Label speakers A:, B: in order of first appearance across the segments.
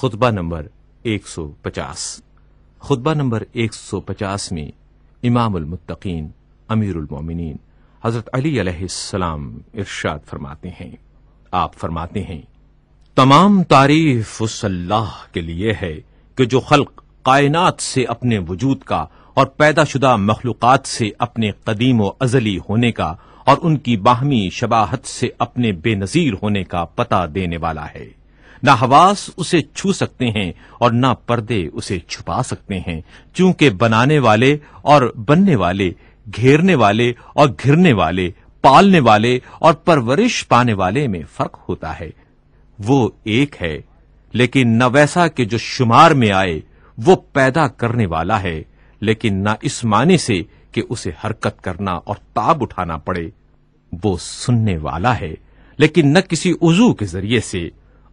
A: خطبہ نمبر 150 خطبہ نمبر 150 میں امام المتقین امیر المومنین حضرت علی علیہ السلام ارشاد فرماتے ہیں، آپ فرماتے ہیں، تمام تعریف اس اللہ کے لیے ہے کہ جو خلق کائنات سے اپنے وجود کا اور پیدا شدہ مخلوقات سے اپنے قدیم و ازلی ہونے کا اور ان کی باہمی شباہت سے اپنے بے نظیر ہونے کا پتہ دینے والا ہے۔ نہ حواس اسے چھو سکتے ہیں اور نہ پردے اسے چھپا سکتے ہیں، چونکہ بنانے والے اور بننے والے، گھیرنے والے اور گھرنے والے، پالنے والے اور پرورش پانے والے میں فرق ہوتا ہے۔ وہ ایک ہے، لیکن نہ ویسا کہ جو شمار میں آئے۔ وہ پیدا کرنے والا ہے، لیکن نہ اس معنی سے کہ اسے حرکت کرنا اور تاب اٹھانا پڑے۔ وہ سننے والا ہے، لیکن نہ کسی عضو کے ذریعے سے،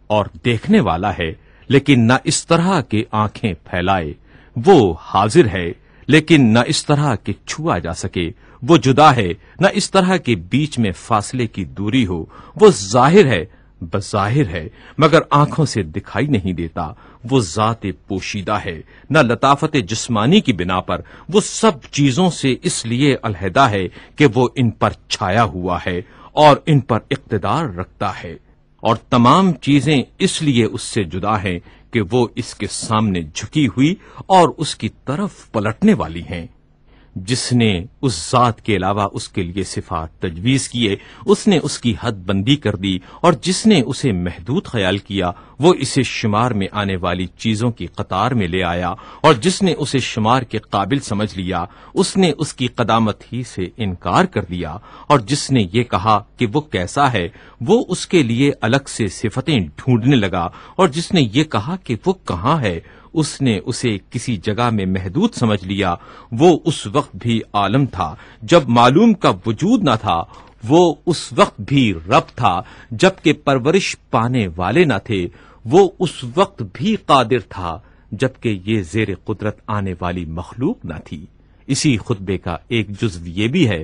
A: اور دیکھنے والا ہے، لیکن نہ اس طرح کہ آنکھیں پھیلائے۔ وہ حاضر ہے، لیکن نہ اس طرح کہ چھوا جا سکے۔ وہ جدا ہے، نہ اس طرح کے بیچ میں فاصلے کی دوری ہو۔ وہ ظاہر ہے، بظاہر ہے، مگر آنکھوں سے دکھائی نہیں دیتا۔ وہ ذات پوشیدہ ہے، نہ لطافت جسمانی کی بنا پر۔ وہ سب چیزوں سے اس لیے علیحدہ ہے کہ وہ ان پر چھایا ہوا ہے اور ان پر اقتدار رکھتا ہے، اور تمام چیزیں اس لیے اس سے جدا ہیں کہ وہ اس کے سامنے جھکی ہوئی اور اس کی طرف پلٹنے والی ہیں۔ جس نے اس ذات کے علاوہ اس کے لیے صفات تجویز کیے، اس نے اس کی حد بندی کر دی، اور جس نے اسے محدود خیال کیا، وہ اسے شمار میں آنے والی چیزوں کی قطار میں لے آیا، اور جس نے اسے شمار کے قابل سمجھ لیا، اس نے اس کی قدامت ہی سے انکار کر دیا، اور جس نے یہ کہا کہ وہ کیسا ہے، وہ اس کے لیے الگ سے صفتیں ڈھونڈنے لگا، اور جس نے یہ کہا کہ وہ کہاں ہے، اس نے اسے کسی جگہ میں محدود سمجھ لیا۔ وہ اس وقت بھی عالم تھا جب معلوم کا وجود نہ تھا۔ وہ اس وقت بھی رب تھا جبکہ پرورش پانے والے نہ تھے۔ وہ اس وقت بھی قادر تھا جبکہ یہ زیر قدرت آنے والی مخلوق نہ تھی۔ اسی خطبے کا ایک جزو یہ بھی ہے،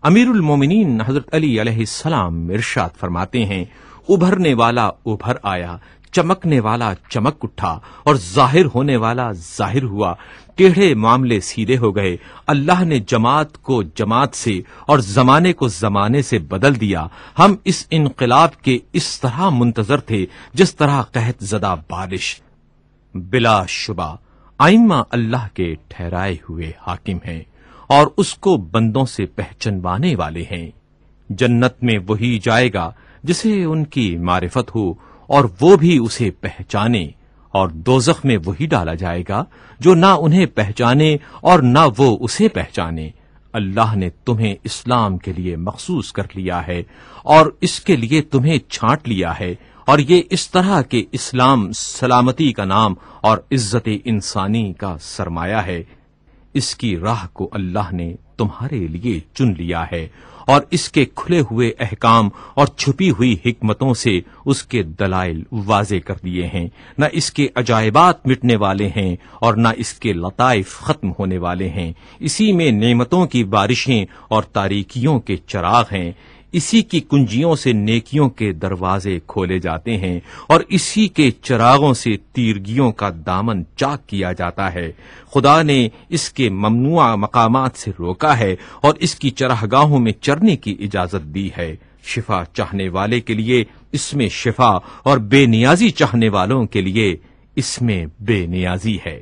A: امیر المومنین حضرت علی علیہ السلام ارشاد فرماتے ہیں، ابھرنے والا ابھر آیا، چمکنے والا چمک اٹھا، اور ظاہر ہونے والا ظاہر ہوا۔ ٹیڑھے معاملے سیدھے ہو گئے۔ اللہ نے جماعت کو جماعت سے اور زمانے کو زمانے سے بدل دیا۔ ہم اس انقلاب کے اس طرح منتظر تھے جس طرح قحط زدہ بارش۔ بلا شبہ ائمہ اللہ کے ٹھہرائے ہوئے حاکم ہیں اور اس کو بندوں سے پہچنوانے والے ہیں۔ جنت میں وہی جائے گا جسے ان کی معرفت ہو اور وہ بھی اسے پہچانے، اور دوزخ میں وہی ڈالا جائے گا جو نہ انہیں پہچانے اور نہ وہ اسے پہچانے۔ اللہ نے تمہیں اسلام کے لیے مخصوص کر لیا ہے اور اس کے لیے تمہیں چھانٹ لیا ہے، اور یہ اس طرح کہ اسلام سلامتی کا نام اور عزت انسانی کا سرمایہ ہے۔ اس کی راہ کو اللہ نے تمہارے لیے چن لیا ہے، اور اس کے کھلے ہوئے احکام اور چھپی ہوئی حکمتوں سے اس کے دلائل واضح کر دیے ہیں۔ نہ اس کے عجائبات مٹنے والے ہیں اور نہ اس کے لطائف ختم ہونے والے ہیں۔ اسی میں نعمتوں کی بارشیں اور تاریکیوں کے چراغ ہیں۔ اسی کی کنجیوں سے نیکیوں کے دروازے کھولے جاتے ہیں، اور اسی کے چراغوں سے تیرگیوں کا دامن چاک کیا جاتا ہے۔ خدا نے اس کے ممنوع مقامات سے روکا ہے اور اس کی چراگاہوں میں چرنے کی اجازت دی ہے۔ شفا چاہنے والے کے لیے اس میں شفا، اور بے نیازی چاہنے والوں کے لیے اس میں بے نیازی ہے۔